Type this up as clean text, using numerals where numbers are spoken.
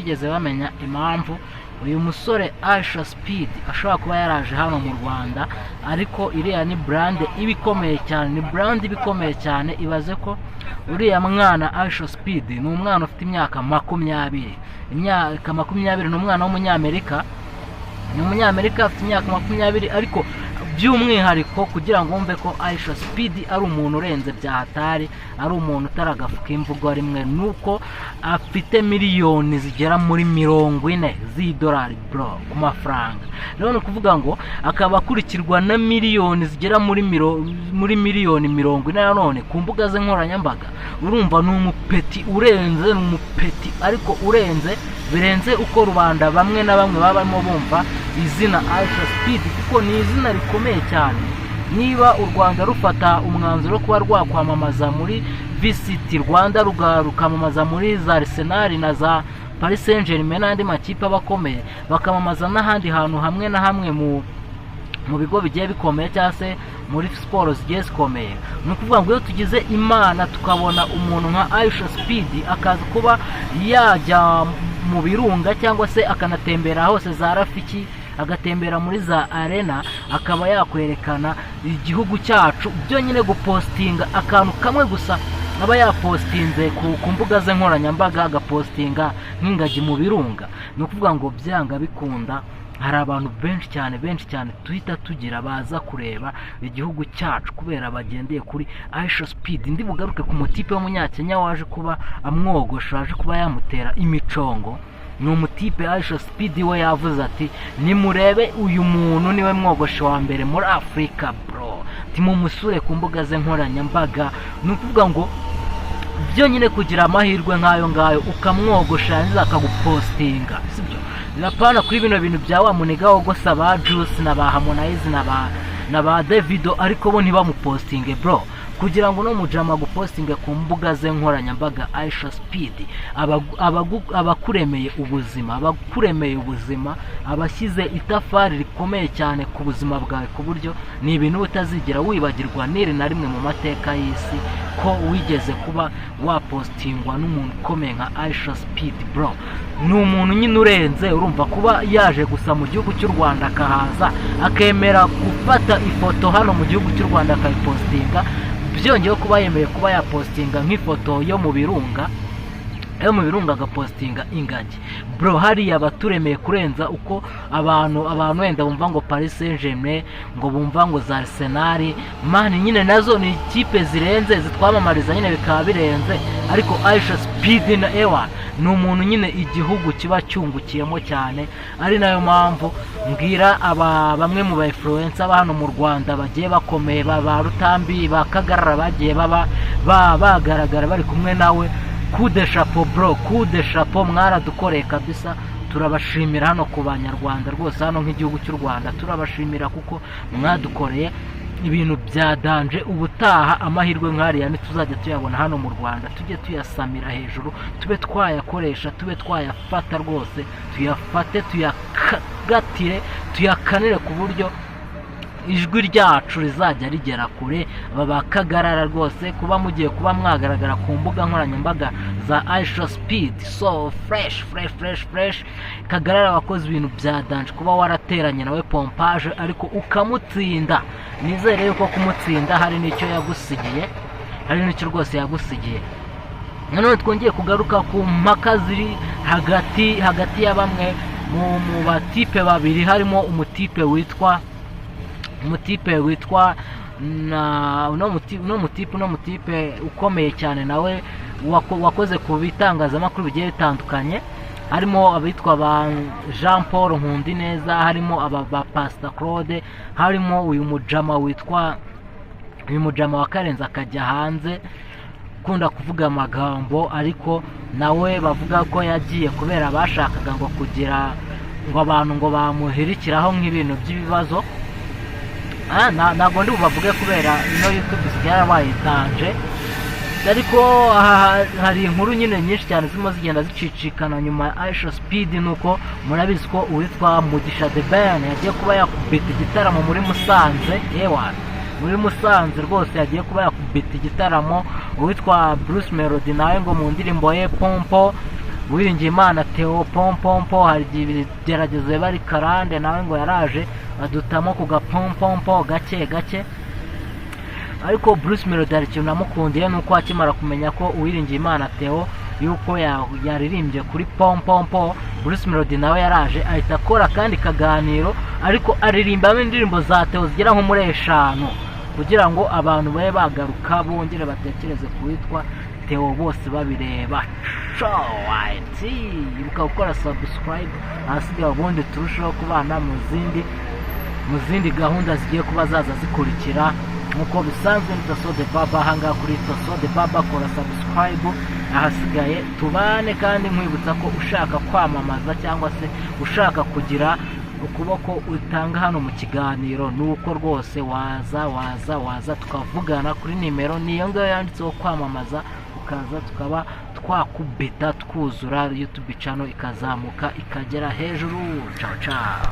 bigeze bamenya impamvu uyu musore Aisha Speed ashobora kuba yaraje hano mu Rwanda, ariko iriya ni brand ibikomeye cyane, ni brand ibikomeye cyane. Ibaze ko uriya mwana Aisha Speed ni umwana ufite imyaka 20, imyaka 20, ni umwana w'umunyamerika, ni umunyamerika afite imyaka 20, ariko by'umwihariko kugira ngo wumve ko Aisha Speed ari umuntu urenze bya hatari, ari umuntu utaragafuka imvugo rimwe, nuko afite miliyoni zigera muri 40 z'idolari bro ku mafaranga. Rero ni kuvuga ngo akaba akurikirwa na miliyoni zigera muri miliyoni 40 none ku mbuga ze nkoranyambaga. Urumva ni umupeti urenze, ni umupeti ariko urenze birenze uko rubanda bamwe na bamwe baba barimo bumva izina Aisha Speed, kuko ni izina rikomeye cyane. Niba u Rwanda rufata umwanzuro kuba rwakwamamaza muri Visit Rwanda rukamamaza muri za Arsenal na za Paris Saint-Germain n'andi makipe abakomeye, bakamamaza n'ahandi hantu hamwe na hamwe mu bigo bigiye bikomeye cyangwa se muri siporo zigiye zikomeye, ni ukuvuga ngo iyo tugize imana tukabona umuntu nka Aisha Speed akaza kuba yajya mu birunga cyangwa se akanatembera hose za Rafiki, agatembera muri za arena, akaba yakwerekana igihugu cyacu, byo nyine gupostinga akantu kamwe gusa aba yapostinze ku mbuga ze nkoranyambaga, agapostinga nk'ingagi mu birunga, ni ukuvuga ngo byanga bikunda hari abantu benshi cyane tuhita tugira baza kureba igihugu cyacu kubera bagendeye kuri Aisha Speed. Ndi bugaruke ku mutipe w'umunyakenya waje kuba amwogosha, waje kuba yamutera imicongo. Ni umutipe Aisha Speed we yavuze ati nimurebe uyu muntu niwe mwogosha wa mbere muri Afrika bro, timumusure ku mbuga ze nkoranyambaga. Ni ukuvuga ngo byo nyine kugira amahirwe nk'ayo ngayo ukamwogosha neza akagupostinga, sibyo? Napana kuri bino bintu bya wa muniga wogosa ba Juice na ba Harmonize na ba Davido, ariko bo ntibamupostinge bro, kugira ngo no mujama gupostinge ku mbuga ze nkoranyambaga. Aisha Speed abakuremeye ubuzima, abashyize itafari rikomeye cyane ku buzima bwawe, ku buryo ni ibintu utazigera wibagirwa nire na rimwe mu mateka y'isi ko wigeze kuba wapostingwa n'umuntu ukomeye nka Aisha Speed bro. Ni umuntu nyine urenze, urumva kuba yaje gusa mu gihugu cy'u Rwanda akahaza akemera gufata ifoto hano mu gihugu cy'u Rwanda akayipostinga, byongeyeho kuba yemeye kuba yapostinga nk'ifoto yo mu birunga agapostinga ingagi bro. Hariya baturemeye kurenza uko abantu wenda bumva ngo Paris Saint-Germain, ngo bumva ngo za Arsenal, man nyine nazo ni ikipe zirenze zitwamamariza nyine bikaba birenze, ariko Aisha Speed na Ewan ni umuntu nyine igihugu kiba cyungukiyemo cyane. Ari nayo mpamvu mbwira bamwe mu ba influencer hano mu Rwanda bagiye bakomeye, ba Rutambi, ba Kagarara, bagiye bagaragara bari kumwe nawe. Coup de chapeau bro, coup de chapeau, mwaradukoreye kabisa. Turabashimira hano ku banyarwanda rwose, hano nk'igihugu cy'u Rwanda turabashimira kuko mwadukoreye ibintu bya danje. Ubutaha amahirwe nk'ariya ntituzajya tuyabona hano mu Rwanda, tujye tuyasamira hejuru, tube twayakoresha, tube twayafata rwose, tuyafate, tuyagatire, tuyakanire ku buryo ijwi ryacu rizajya rigera kure. Babakagarara rwose kuba mugiye kuba mwagaragara ku mbuga nkoranyambaga za Aisha Speed, so fresh. Kagarara wakoze ibintu bya danje, kuba warateranye nawe pompage ariko ukamutsinda. Nizere yuko kumutsinda hari n'icyo yagusigiye, hari n'icyo rwose yagusigiye. Nanone twongeye kugaruka ku mpaka ziri hagati ya bamwe mu batipe babiri, harimo umutipe witwa uno mutipe ukomeye cyane nawe wakoze ku bitangazamakuru bigiye bitandukanye, harimo abitwa ba Jean Paul Nkundineza, harimo ba Pastor Claude, harimo uyu mujama wa Karenzi akajya hanze kunda kuvuga amagambo, ariko nawe bavuga ko yagiye kubera bashakaga ngo kugira ngo abantu ngo bamuhirikiraho nk'ibintu by'ibibazo. Ntabwo ndi bubavuge kubera ino YouTube yarabaye danje, ariko hari inkuru nyine nyinshi cyane zirimo zigenda zicicikana nyuma Aisha Speed. Nuko murabizi ko uwitwa Mugisha The Ben yagiye kuba yakubita igitaramo muri Musanze, muri Musanze rwose yagiye kuba yakubita igitaramo. Uwitwa Bruce Melody nawe ngo mu ndirimbo ye Pompo Uwiringiyimana Theo pompompo hari igihe ibigeragezo bari karande nawe ngo yaraje adutamo ku gapompompo gake gake. Ariko Bruce Melody hari ikintu namukundiye nuko akimara kumenya ko Uwiringiyimana Theo yuko yaririmbye kuri pompompo, Bruce Melody nawe yaraje ahita akora kandi kaganiro, ariko aririmbamo indirimbo za Theo zigera nko muri 5 kugira ngo abantu babe bagaruka bongere batekereze kuwitwa Theo bose babireba. Showite ibuka gukora subscribe ahasigaye ubundi turushaho kubana mu zindi gahunda zigiye kuba zaza zikurikira nkuko bisanzwe. ni Toso the Baba, hanga kuri Toso the Baba, kora subscribe ahasigaye tubane. kandi nkwibutsa ko ushaka kwamamaza cyangwa se ushaka kugira ukuboko utanga hano mu kiganiro, nuko rwose waza tukavugana kuri nimero niyo ngayo yanditseho kwamamaza, ukaza tukaba twakubita twuzura YouTube channel ikazamuka ikagera hejuru. Ciao ciao.